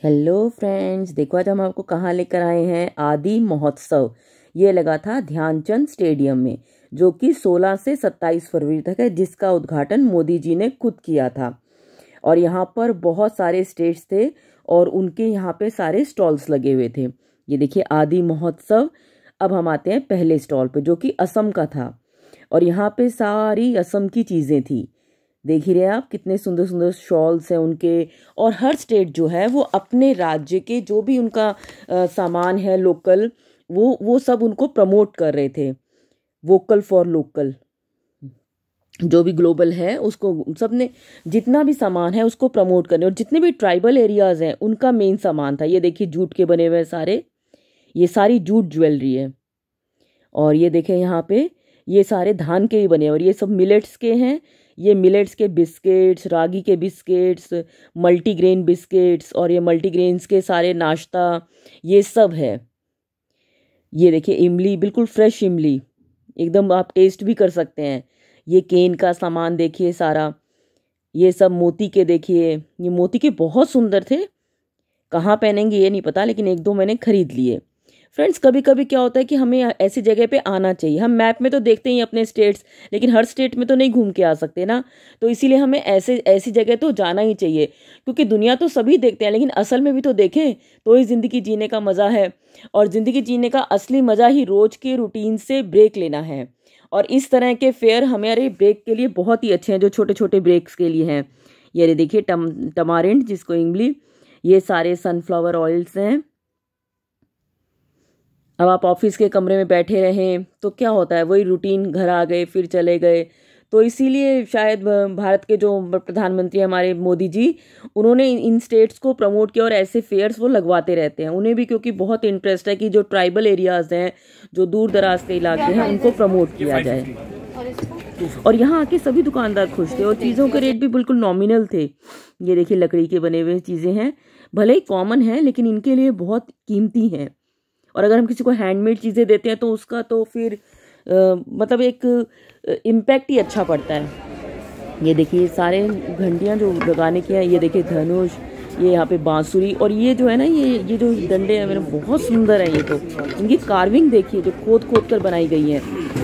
Hello friends, देखो आज हम आपको कहाँ लेकर आए हैं। आदि महोत्सव ये लगा था ध्यानचंद स्टेडियम में, जो कि 16 से 27 फरवरी तक है, जिसका उद्घाटन मोदी जी ने खुद किया था। और यहाँ पर बहुत सारे स्टेट्स थे और उनके यहाँ पे सारे स्टॉल्स लगे हुए थे। ये देखिए आदि महोत्सव। अब हम आते हैं पहले स्टॉल पे, जो कि असम का था। और यहाँ पे सारी असम की चीज़ें थी। देख ही रहे हैं आप, कितने सुंदर सुंदर शॉल्स हैं उनके। और हर स्टेट जो है वो अपने राज्य के जो भी उनका सामान है लोकल, वो सब उनको प्रमोट कर रहे थे। वोकल फॉर लोकल, जो भी ग्लोबल है उसको सबने जितना भी सामान है उसको प्रमोट करने। और जितने भी ट्राइबल एरियाज हैं उनका मेन सामान था। ये देखिए जूट के बने हुए हैं सारे, ये सारी जूट ज्वेलरी है। और ये देखें यहाँ पे ये सारे धान के भी बने हैं और ये सब मिलेट्स के हैं। ये मिलेट्स के बिस्किट्स, रागी के बिस्किट्स, मल्टीग्रेन बिस्किट्स और ये मल्टीग्रेन्स के सारे नाश्ता, ये सब है। ये देखिए इमली, बिल्कुल फ्रेश इमली, एकदम आप टेस्ट भी कर सकते हैं। ये केन का सामान देखिए सारा, ये सब मोती के देखिए, ये मोती के बहुत सुंदर थे। कहाँ पहनेंगे ये नहीं पता, लेकिन एक दो मैंने खरीद लिए। फ्रेंड्स, कभी कभी क्या होता है कि हमें ऐसी जगह पे आना चाहिए। हम मैप में तो देखते ही अपने स्टेट्स, लेकिन हर स्टेट में तो नहीं घूम के आ सकते ना। तो इसीलिए हमें ऐसी जगह तो जाना ही चाहिए, क्योंकि दुनिया तो सभी देखते हैं, लेकिन असल में भी तो देखें तो ही ज़िंदगी जीने का मज़ा है। और ज़िंदगी जीने का असली मज़ा ही रोज़ के रूटीन से ब्रेक लेना है। और इस तरह के फेयर हमारे ब्रेक के लिए बहुत ही अच्छे हैं, जो छोटे छोटे ब्रेक्स के लिए हैं। ये देखिए टमारिंड, जिसको इमली, ये सारे सनफ्लावर ऑयल्स हैं। अब आप ऑफिस के कमरे में बैठे रहें तो क्या होता है, वही रूटीन, घर आ गए फिर चले गए। तो इसीलिए शायद भारत के जो प्रधानमंत्री हमारे मोदी जी, उन्होंने इन स्टेट्स को प्रमोट किया और ऐसे फेयर्स वो लगवाते रहते हैं। उन्हें भी क्योंकि बहुत इंटरेस्ट है कि जो ट्राइबल एरियाज हैं, जो दूर दराज के इलाके हैं, उनको प्रमोट किया जाए। और यहाँ आके सभी दुकानदार खुश थे और चीज़ों के रेट भी बिल्कुल नॉमिनल थे। ये देखिए लकड़ी के बने हुए चीज़ें हैं, भले ही कॉमन है लेकिन इनके लिए बहुत कीमती हैं। और अगर हम किसी को हैंडमेड चीज़ें देते हैं तो उसका तो फिर मतलब एक इम्पैक्ट ही अच्छा पड़ता है। ये देखिए सारे घंटियां जो लगाने की हैं, ये देखिए धनुष, ये यहाँ पे बांसुरी, और ये जो है ना, ये जो डंडे हैं मेरे बहुत सुंदर है। ये तो इनकी कार्विंग देखिए, जो खोद खोद कर बनाई गई है।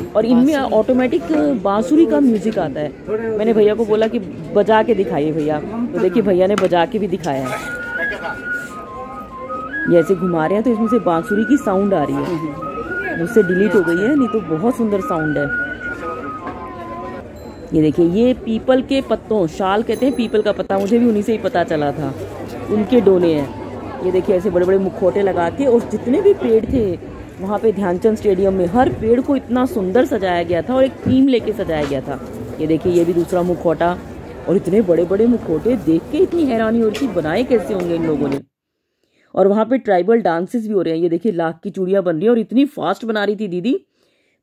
और इनमें ऑटोमेटिक बांसुरी का म्यूजिक आता है। मैंने भैया को बोला कि बजा के दिखाइए भैया, तो देखिए भैया ने बजा के भी दिखाया है। ये ऐसे घुमा रहे हैं तो इसमें से बांसुरी की साउंड आ रही है। मुझसे डिलीट हो गई है, नहीं तो बहुत सुंदर साउंड है। ये देखिए ये पीपल के पत्तों, शाल कहते हैं पीपल का पत्ता, मुझे भी उन्हीं से ही पता चला था। उनके डोने हैं। ये देखिए ऐसे बड़े बड़े मुखौटे लगा के, और जितने भी पेड़ थे वहाँ पे ध्यानचंद स्टेडियम में, हर पेड़ को इतना सुंदर सजाया गया था और एक थीम लेके सजाया गया था। ये देखिए ये भी दूसरा मुखौटा, और इतने बड़े बड़े मुखौटे देख के इतनी हैरानी हो रही थी, बनाए कैसे होंगे इन लोगों ने। और वहाँ पे ट्राइबल डांसेस भी हो रहे हैं। ये देखिए लाख की चूड़ियाँ बन रही हैं, और इतनी फास्ट बना रही थी दीदी,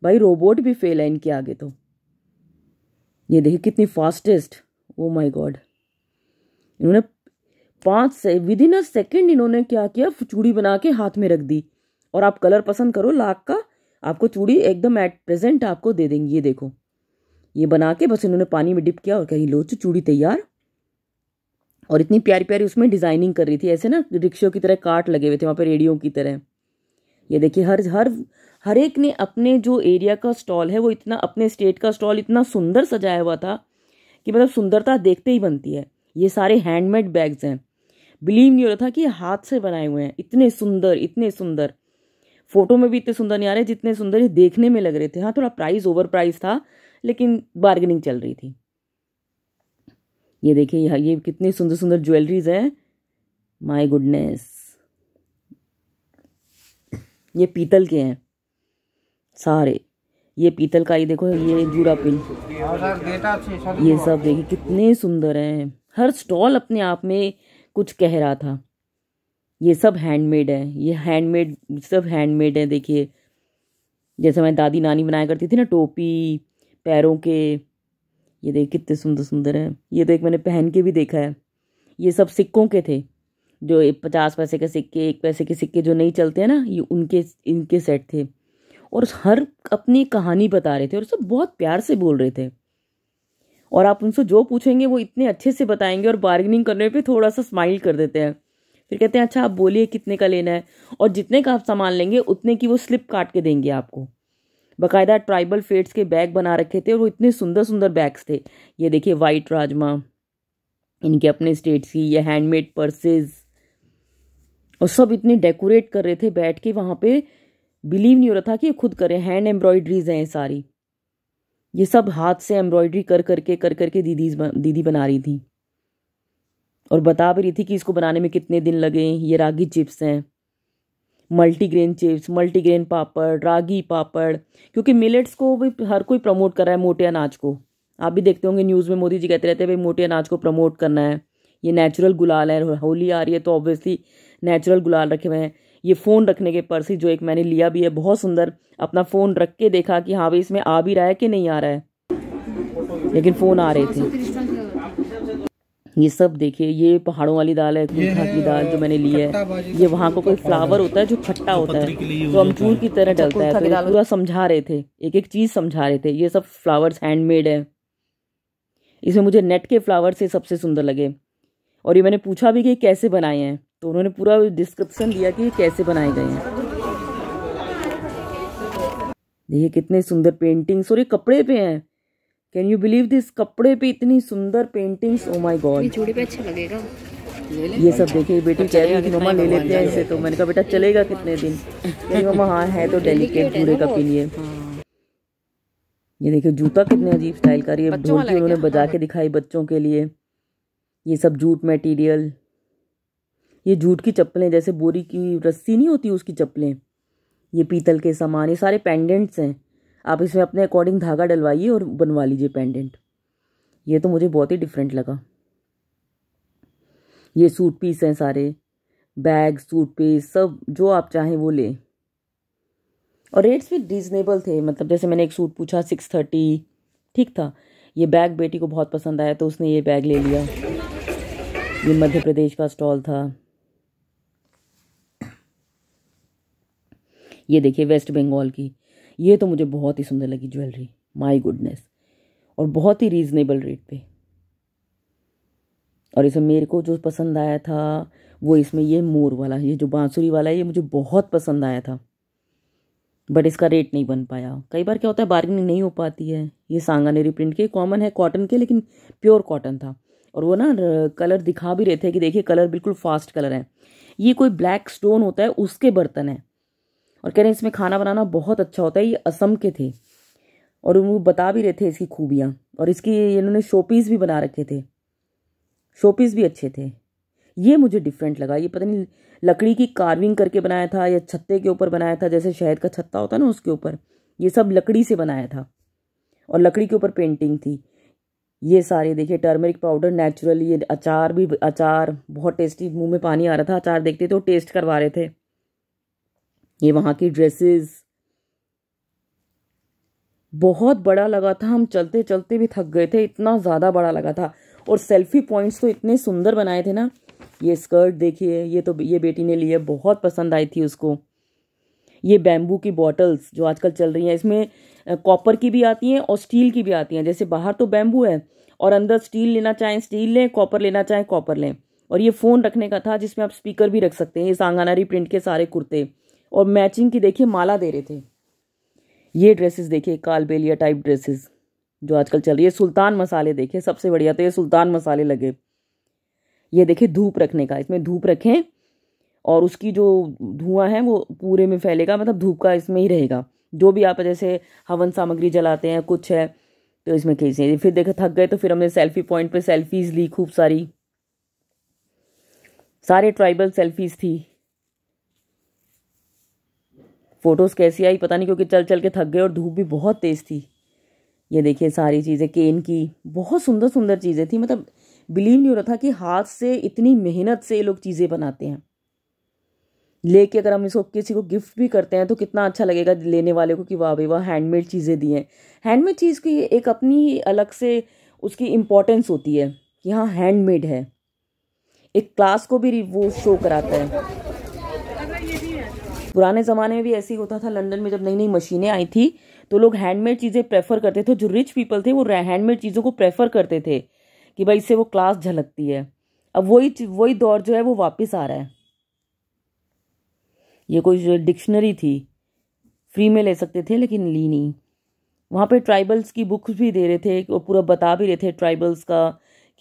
भाई रोबोट भी फेल है इनके आगे तो। ये देखिए कितनी फास्टेस्ट, ओ माय गॉड। इन्होंने 5 से विद इन अ सेकेंड इन्होंने क्या किया, चूड़ी बना के हाथ में रख दी। और आप कलर पसंद करो लाख का, आपको चूड़ी एकदम एट प्रेजेंट आपको दे देंगी। ये देखो, ये बना के बस इन्होंने पानी में डिप किया और कहीं लो चूड़ी तैयार। और इतनी प्यारी प्यारी उसमें डिजाइनिंग कर रही थी, ऐसे ना रिक्शों की तरह काट लगे हुए थे वहाँ पे, रेडियो की तरह। ये देखिए हर एक ने अपने जो एरिया का स्टॉल है, वो इतना, अपने स्टेट का स्टॉल इतना सुंदर सजाया हुआ था कि मतलब सुंदरता देखते ही बनती है। ये सारे हैंडमेड बैग्स हैं, बिलीव नहीं हो रहा था कि ये हाथ से बनाए हुए हैं। इतने सुंदर, इतने सुंदर, फोटो में भी इतने सुंदर नहीं आ रहे जितने सुंदर ये देखने में लग रहे थे। हाँ, थोड़ा प्राइस ओवर प्राइस था, लेकिन बार्गेनिंग चल रही थी। ये देखिए यहाँ ये कितनी सुंदर सुंदर ज्वेलरीज हैं, माय गुडनेस। ये पीतल के हैं सारे, ये पीतल का, ये देखो ये जूड़ा पिन, ये सब देखिए कितने सुंदर हैं। हर स्टॉल अपने आप में कुछ कह रहा था। ये सब हैंडमेड है, ये हैंडमेड, सब हैंडमेड है। देखिए जैसे हमारी दादी नानी बनाया करती थी ना, टोपी पैरों के, ये देख कितने सुंदर सुंदर हैं। ये तो एक मैंने पहन के भी देखा है। ये सब सिक्कों के थे, जो 50 पैसे के सिक्के, 1 पैसे के सिक्के जो नहीं चलते हैं ना, ये इनके सेट थे। और हर अपनी कहानी बता रहे थे और सब बहुत प्यार से बोल रहे थे। और आप उनसे जो पूछेंगे वो इतने अच्छे से बताएंगे, और बार्गेनिंग करने पे थोड़ा सा स्माइल कर देते हैं। फिर कहते हैं अच्छा आप बोलिए कितने का लेना है, और जितने का आप सामान लेंगे उतने की वो स्लिप काट के देंगे आपको। बाकायदा ट्राइबल फेट्स के बैग बना रखे थे और वो इतने सुंदर सुंदर बैग्स थे। ये देखिए वाइट राजमा, इनके अपने स्टेट्स की, ये हैंडमेड पर्सेज, और सब इतने डेकोरेट कर रहे थे बैठ के वहाँ पे, बिलीव नहीं हो रहा था कि ये खुद करे। हैंड एम्ब्रॉयडरीज हैं सारी, ये सब हाथ से एम्ब्रॉयडरी कर करके दीदी बना रही थी और बता भी रही थी कि इसको बनाने में कितने दिन लगे। ये रागी चिप्स हैं, मल्टीग्रेन चिप्स, मल्टीग्रेन पापड़, रागी पापड़, क्योंकि मिलेट्स को भी हर कोई प्रमोट कर रहा है, मोटे अनाज को। आप भी देखते होंगे न्यूज़ में मोदी जी कहते रहते हैं भाई मोटे अनाज को प्रमोट करना है। ये नेचुरल गुलाल है, होली आ रही है तो ऑब्वियसली नेचुरल गुलाल रखे हुए हैं। ये फ़ोन रखने के पर्स जो एक मैंने लिया भी है, बहुत सुंदर। अपना फ़ोन रख के देखा कि हाँ भाई इसमें आ भी रहा है कि नहीं आ रहा है, लेकिन फ़ोन आ रहे थे। ये सब देखिए, ये पहाड़ों वाली दाल है, कुल्था की दाल जो मैंने ली है। ये वहाँ को कोई फ्लावर होता है जो खट्टा होता है, तो अमचूर की तरह डलता है। तो पूरा समझा रहे थे, एक एक चीज़ समझा रहे थे। ये सब फ्लावर्स हैंडमेड है। इसमें मुझे नेट के फ्लावर से सबसे सुंदर लगे, और ये मैंने पूछा भी कि कैसे बनाए हैं, तो उन्होंने पूरा डिस्क्रिप्शन दिया कि ये कैसे बनाए गए हैं। देखिए कितने सुंदर पेंटिंग्स, और ये कपड़े पे हैं। कैन यू बिलीव दिस, कपड़े पे इतनी सुंदर पेंटिंग्स, ओ माय गॉड। चूड़ी पे अच्छा लगेगा। ये सब देखिए, बेटी कह रही थी मम्मा ले लेते हैं इसे, तो मैंने कहा बेटा चलेगा कितने दिन। कह मम्मा हाँ है तो डेलिकेट, पूरे का पी लिए। ये देखिए जूता कितने अजीब स्टाइल का, ये ढोलकी उन्होंने बजा के दिखाई बच्चों के लिए। ये सब जूट मटेरियल, ये जूट की चप्पलें, जैसे बोरी की रस्सी नहीं होती उसकी चप्पलें। ये पीतल के सामान, ये सारे पेंडेंट्स हैं। आप इसमें अपने अकॉर्डिंग धागा डलवाइए और बनवा लीजिए पेंडेंट। ये तो मुझे बहुत ही डिफरेंट लगा। ये सूट पीस हैं सारे, बैग, सूट पीस, सब जो आप चाहें वो ले, और रेट्स भी रीजनेबल थे। मतलब जैसे मैंने एक सूट पूछा 630, ठीक था। ये बैग बेटी को बहुत पसंद आया तो उसने ये बैग ले लिया। ये मध्य प्रदेश का स्टॉल था। ये देखिए वेस्ट बंगाल की, ये तो मुझे बहुत ही सुंदर लगी ज्वेलरी, माय गुडनेस, और बहुत ही रीजनेबल रेट पे। और इसमें मेरे को जो पसंद आया था वो इसमें ये मोर वाला, ये जो बांसुरी वाला है, ये मुझे बहुत पसंद आया था, बट इसका रेट नहीं बन पाया। कई बार क्या होता है बार्गेनिंग नहीं हो पाती है। ये सांगानेरी प्रिंट के, कॉमन है कॉटन के, लेकिन प्योर कॉटन था। और वो ना कलर दिखा भी रहे थे कि देखिए कलर बिल्कुल फास्ट कलर है। ये कोई ब्लैक स्टोन होता है उसके बर्तन है, और कह रहे हैं इसमें खाना बनाना बहुत अच्छा होता है। ये असम के थे और वो बता भी रहे थे इसकी खूबियाँ, और इसकी इन्होंने शोपीस भी बना रखे थे, शोपीस भी अच्छे थे। ये मुझे डिफरेंट लगा। ये पता नहीं लकड़ी की कार्विंग करके बनाया था या छत्ते के ऊपर बनाया था, जैसे शहद का छत्ता होता है ना उसके ऊपर, ये सब लकड़ी से बनाया था और लकड़ी के ऊपर पेंटिंग थी। ये सारे देखिए टर्मरिक पाउडर नेचुरल। ये अचार भी, अचार बहुत टेस्टी, मुंह में पानी आ रहा था अचार देखते तो, टेस्ट करवा रहे थे। ये वहाँ की ड्रेसेस, बहुत बड़ा लगा था, हम चलते चलते भी थक गए थे, इतना ज़्यादा बड़ा लगा था। और सेल्फी पॉइंट्स तो इतने सुंदर बनाए थे ना। ये स्कर्ट देखिए, ये तो ये बेटी ने ली है, बहुत पसंद आई थी उसको। ये बैम्बू की बॉटल्स जो आजकल चल रही हैं, इसमें कॉपर की भी आती हैं और स्टील की भी आती हैं। जैसे बाहर तो बैम्बू है और अंदर स्टील लेना चाहें स्टील लें, कॉपर लेना चाहें कॉपर लें। और ये फ़ोन रखने का था जिसमें आप स्पीकर भी रख सकते हैं। ये सांगानारी प्रिंट के सारे कुर्ते, और मैचिंग की देखिए माला दे रहे थे। ये ड्रेसेस देखिए कालबेलिया टाइप ड्रेसेस जो आजकल चल रही है। सुल्तान मसाले देखिए, सबसे बढ़िया तो ये सुल्तान मसाले लगे। ये देखिए धूप रखने का, इसमें धूप रखें और उसकी जो धुआं है वो पूरे में फैलेगा, मतलब धूप का इसमें ही रहेगा। जो भी आप जैसे हवन सामग्री जलाते हैं कुछ है तो इसमें खींचे। फिर देखो थक गए तो फिर हमने सेल्फी पॉइंट पे सेल्फीज ली खूब सारी, सारे ट्राइबल सेल्फीज थी। फोटोज कैसी आई पता नहीं, क्योंकि चल चल के थक गए और धूप भी बहुत तेज थी। ये देखिए सारी चीज़ें केन की, बहुत सुंदर सुंदर चीज़ें थी। मतलब बिलीव नहीं हो रहा था कि हाथ से इतनी मेहनत से ये लोग चीज़ें बनाते हैं। लेके अगर हम इसको किसी को गिफ्ट भी करते हैं तो कितना अच्छा लगेगा लेने वाले को कि वाह भाई वाह हैंडमेड चीज़ें दी हैं। हैंडमेड चीज़ की एक अपनी अलग से उसकी इम्पोर्टेंस होती है कि हाँ हैंडमेड है, एक क्लास को भी वो शो कराता है। पुराने ज़माने में भी ऐसे ही होता था। लंदन में जब नई नई मशीनें आई थी तो लोग हैंडमेड चीज़ें प्रेफर करते थे। जो रिच पीपल थे वो हैंडमेड चीज़ों को प्रेफर करते थे कि भाई इससे वो क्लास झलकती है। अब वही दौर जो है वो वापस आ रहा है। ये कोई डिक्शनरी थी, फ्री में ले सकते थे लेकिन ली नहीं। वहाँ पे ट्राइबल्स की बुक्स भी दे रहे थे और पूरा बता भी रहे थे ट्राइबल्स का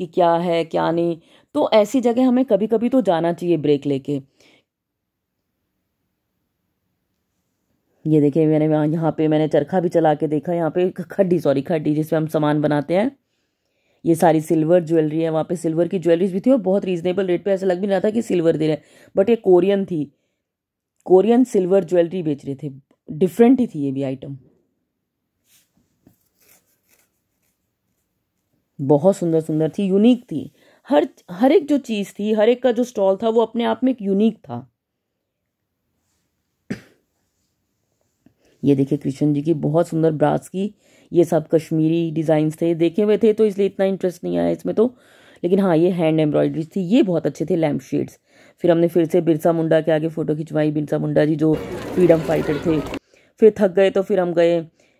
कि क्या है क्या नहीं। तो ऐसी जगह हमें कभी कभी तो जाना चाहिए ब्रेक लेके। ये देखिए मैंने यहाँ पे मैंने चरखा भी चला के देखा। यहाँ पे खड्डी जिसमें हम सामान बनाते हैं। ये सारी सिल्वर ज्वेलरी है। वहाँ पे सिल्वर की ज्वेलरीज भी थी और बहुत रीजनेबल रेट पे, ऐसा लग भी नहीं रहा था कि सिल्वर दे रहे हैं, बट ये कोरियन थी, कोरियन सिल्वर ज्वेलरी बेच रहे थे। डिफरेंट ही थी ये भी आइटम, बहुत सुंदर सुंदर थी, यूनिक थी। हर एक जो चीज़ थी, हर एक का जो स्टॉल था वो अपने आप में एक यूनिक था। ये देखिए कृष्ण जी की बहुत सुंदर ब्रास की, ये सब कश्मीरी डिज़ाइंस थे, देखे हुए थे तो इसलिए इतना इंटरेस्ट नहीं आया इसमें तो। लेकिन हाँ ये हैंड एम्ब्रॉयडरी थी, ये बहुत अच्छे थे लैम्प शेड्स। फिर हमने फिर से बिरसा मुंडा के आगे फ़ोटो खिंचवाई, बिरसा मुंडा जी जो फ्रीडम फाइटर थे। फिर थक गए तो फिर हम गए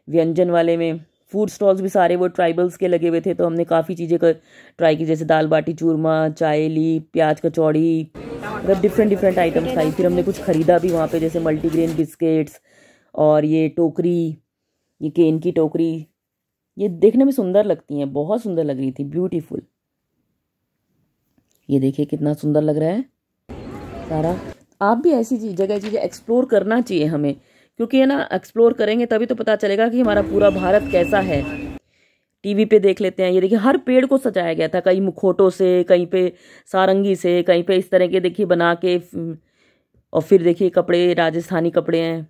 व्यंजन वाले में। फूड स्टॉल्स भी सारे वो ट्राइबल्स के लगे हुए थे, तो हमने काफ़ी चीज़ें ट्राई की, जैसे दाल बाटी चूरमा, चाय ली, प्याज कचौड़ी, मतलब डिफरेंट आइटम्स आई। फिर हमने कुछ ख़रीदा भी वहाँ पे, जैसे मल्टीग्रेन बिस्किट्स और ये टोकरी, ये केन की टोकरी, ये देखने में सुंदर लगती हैं, बहुत सुंदर लग रही थी, ब्यूटीफुल। ये देखिए कितना सुंदर लग रहा है सारा। आप भी ऐसी चीज़ें एक्सप्लोर करना चाहिए हमें, क्योंकि है ना, एक्सप्लोर करेंगे तभी तो पता चलेगा कि हमारा पूरा भारत कैसा है। टीवी पे देख लेते हैं, ये देखिए हर पेड़ को सजाया गया था, कहीं मुखौटों से, कहीं पे सारंगी से, कहीं पे इस तरह के देखिए बना के। और फिर देखिए कपड़े, राजस्थानी कपड़े हैं।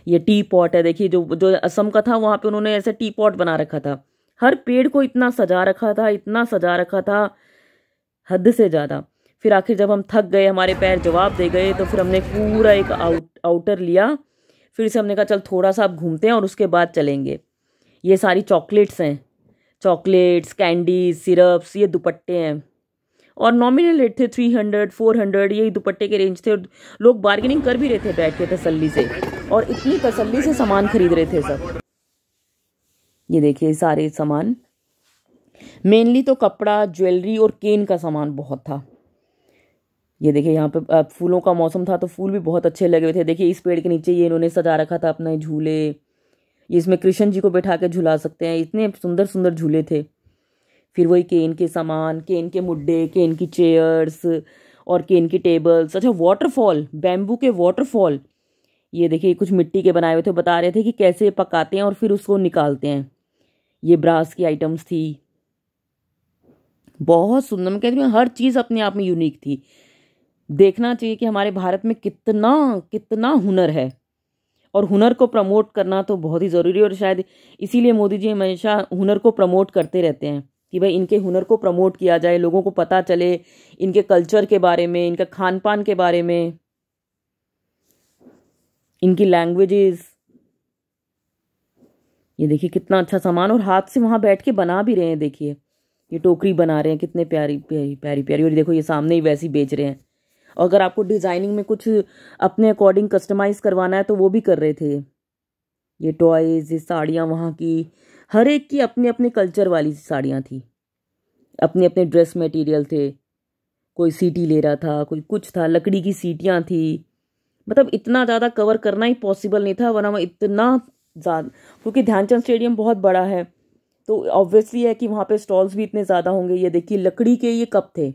ये टी पॉट है, देखिए जो जो असम का था वहाँ पे उन्होंने ऐसे टी पॉट बना रखा था। हर पेड़ को इतना सजा रखा था, इतना सजा रखा था, हद से ज़्यादा। फिर आखिर जब हम थक गए, हमारे पैर जवाब दे गए, तो फिर हमने पूरा एक आउटर लिया। फिर से हमने कहा चल थोड़ा सा आप घूमते हैं और उसके बाद चलेंगे। ये सारी चॉकलेट्स हैं, चॉकलेट्स, कैंडीज, सिरप्स, ये दुपट्टे हैं। और नॉमिनल रेट थे 300 400, यही दुपट्टे के रेंज थे। और लोग बार्गेनिंग कर भी रहे थे बैठ के तसल्ली से, और इतनी तसल्ली से सामान खरीद रहे थे सब। ये देखिए सारे सामान, मेनली तो कपड़ा, ज्वेलरी और केन का सामान बहुत था। ये देखिए यहाँ पे फूलों का मौसम था तो फूल भी बहुत अच्छे लगे हुए थे। देखिए इस पेड़ के नीचे ये इन्होंने सजा रखा था अपने झूले। ये इसमें कृष्ण जी को बैठा के झुला सकते हैं, इतने सुंदर सुंदर झूले थे। फिर वही केन के सामान, केन के मुड्डे, केन की चेयर्स और केन की टेबल्स। अच्छा वाटरफॉल, बैम्बू के वाटरफॉल, ये देखिए कुछ मिट्टी के बनाए हुए थे, बता रहे थे कि कैसे पकाते हैं और फिर उसको निकालते हैं। ये ब्रास की आइटम्स थी, बहुत सुंदर। मैं कहती हूँ हर चीज़ अपने आप में यूनिक थी। देखना चाहिए कि हमारे भारत में कितना कितना हुनर है, और हुनर को प्रमोट करना तो बहुत ही ज़रूरी है। और शायद इसीलिए मोदी जी हमेशा हुनर को प्रमोट करते रहते हैं कि भाई इनके हुनर को प्रमोट किया जाए, लोगों को पता चले इनके कल्चर के बारे में, इनका खान पान के बारे में, इनकी लैंग्वेजेस। ये देखिए कितना अच्छा सामान, और हाथ से वहाँ बैठ के बना भी रहे हैं। देखिए ये टोकरी बना रहे हैं, कितने प्यारी प्यारी प्यारी प्यारी। और देखो ये सामने ही वैसी बेच रहे हैं। और अगर आपको डिज़ाइनिंग में कुछ अपने अकॉर्डिंग कस्टमाइज़ करवाना है तो वो भी कर रहे थे। ये टॉयज़, ये साड़ियाँ वहाँ की, हर एक की अपने अपने कल्चर वाली साड़ियाँ थी, अपने अपने ड्रेस मटेरियल थे। कोई सीटी ले रहा था, कोई कुछ था, लकड़ी की सीटियाँ थी। मतलब इतना ज़्यादा कवर करना ही पॉसिबल नहीं था, वरना इतना ज़्यादा, क्योंकि ध्यानचंद स्टेडियम बहुत बड़ा है तो ऑब्वियसली है कि वहाँ पे स्टॉल्स भी इतने ज़्यादा होंगे। ये देखिए लकड़ी के ये कप थे,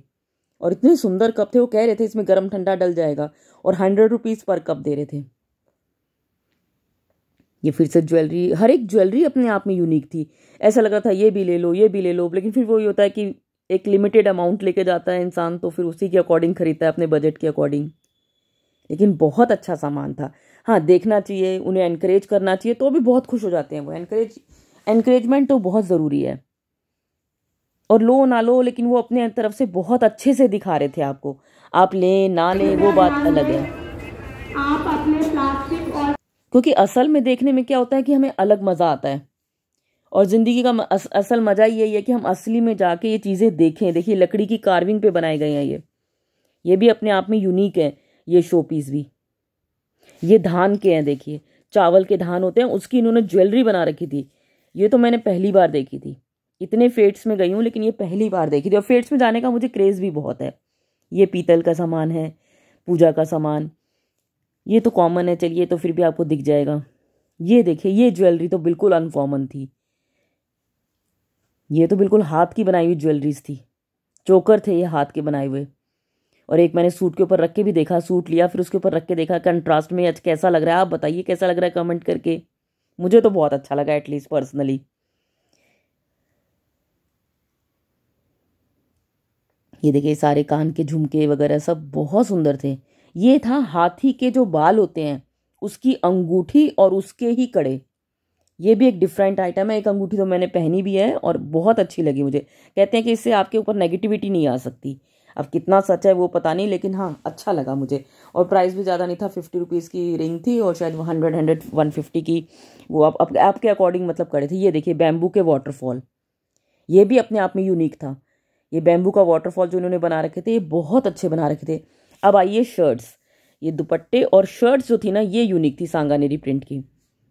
और इतने सुंदर कप थे। वो कह रहे थे इसमें गर्म ठंडा डल जाएगा, और 100 रुपीज़ पर कप दे रहे थे। ये फिर से ज्वेलरी, हर एक ज्वेलरी अपने आप में यूनिक थी। ऐसा लग रहा था ये भी ले लो, ये भी ले लो, लेकिन फिर वही होता है कि एक लिमिटेड अमाउंट लेके जाता है इंसान, तो फिर उसी के अकॉर्डिंग खरीदता है, अपने बजट के अकॉर्डिंग। लेकिन बहुत अच्छा सामान था। हाँ देखना चाहिए, उन्हें एनकरेज करना चाहिए, तो भी बहुत खुश हो जाते हैं वो। एनकरेजमेंट तो बहुत ज़रूरी है। और लो ना लो, लेकिन वो अपने तरफ से बहुत अच्छे से दिखा रहे थे आपको। आप लें ना लें वो बात अलग है। आप अपने प्लास्टिक और, क्योंकि असल में देखने में क्या होता है कि हमें अलग मज़ा आता है, और ज़िंदगी का असल मज़ा यही है कि हम असली में जाके ये चीज़ें देखें। देखिए लकड़ी की कार्विंग पे बनाए गए हैं ये भी अपने आप में यूनिक है। ये शो पीस भी, ये धान के हैं, देखिए चावल के धान होते हैं, उसकी इन्होंने ज्वेलरी बना रखी थी। ये तो मैंने पहली बार देखी थी। इतने फेट्स में गई हूँ लेकिन ये पहली बार देखी थी, और फेट्स में जाने का मुझे क्रेज़ भी बहुत है। ये पीतल का सामान है, पूजा का सामान। ये तो कॉमन है, चलिए तो फिर भी आपको दिख जाएगा। ये देखिए, ये ज्वेलरी तो बिल्कुल अनकॉमन थी। ये तो बिल्कुल हाथ की बनाई हुई ज्वेलरीज थी, चोकर थे ये हाथ के बनाए हुए। और एक मैंने सूट के ऊपर रख के भी देखा, सूट लिया फिर उसके ऊपर रख के देखा कंट्रास्ट में, आज कैसा लग रहा है। आप बताइए कैसा लग रहा है कमेंट करके। मुझे तो बहुत अच्छा लगा एटलीस्ट पर्सनली। ये देखिए सारे कान के झुमके वगैरह सब बहुत सुंदर थे। ये था हाथी के जो बाल होते हैं उसकी अंगूठी और उसके ही कड़े। ये भी एक डिफरेंट आइटम है। एक अंगूठी तो मैंने पहनी भी है और बहुत अच्छी लगी मुझे। कहते हैं कि इससे आपके ऊपर नेगेटिविटी नहीं आ सकती। अब कितना सच है वो पता नहीं, लेकिन हाँ अच्छा लगा मुझे। और प्राइस भी ज़्यादा नहीं था, 50 रुपीज़ की रिंग थी और शायद 100 150 की वो आप आपके अकॉर्डिंग मतलब करे थे। ये देखिए बैम्बू के वाटरफॉल, ये भी अपने आप में यूनिक था। ये बैम्बू का वाटरफॉल जो इन्होंने बना रखे थे ये बहुत अच्छे बना रखे थे। अब आइए शर्ट्स। ये दुपट्टे और शर्ट्स जो थी ना ये यूनिक थी सांगानेरी प्रिंट की,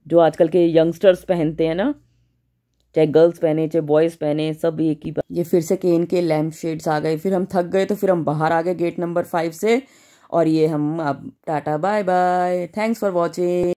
जो आजकल के यंगस्टर्स पहनते हैं ना, चाहे गर्ल्स पहने चाहे बॉयज़ पहने सब एक ही। ये फिर से केन के लैम्प शेड्स आ गए। फिर हम थक गए तो फिर हम बाहर आ गए गेट नंबर 5 से। और ये हम अब tata bye bye, thanks for watching.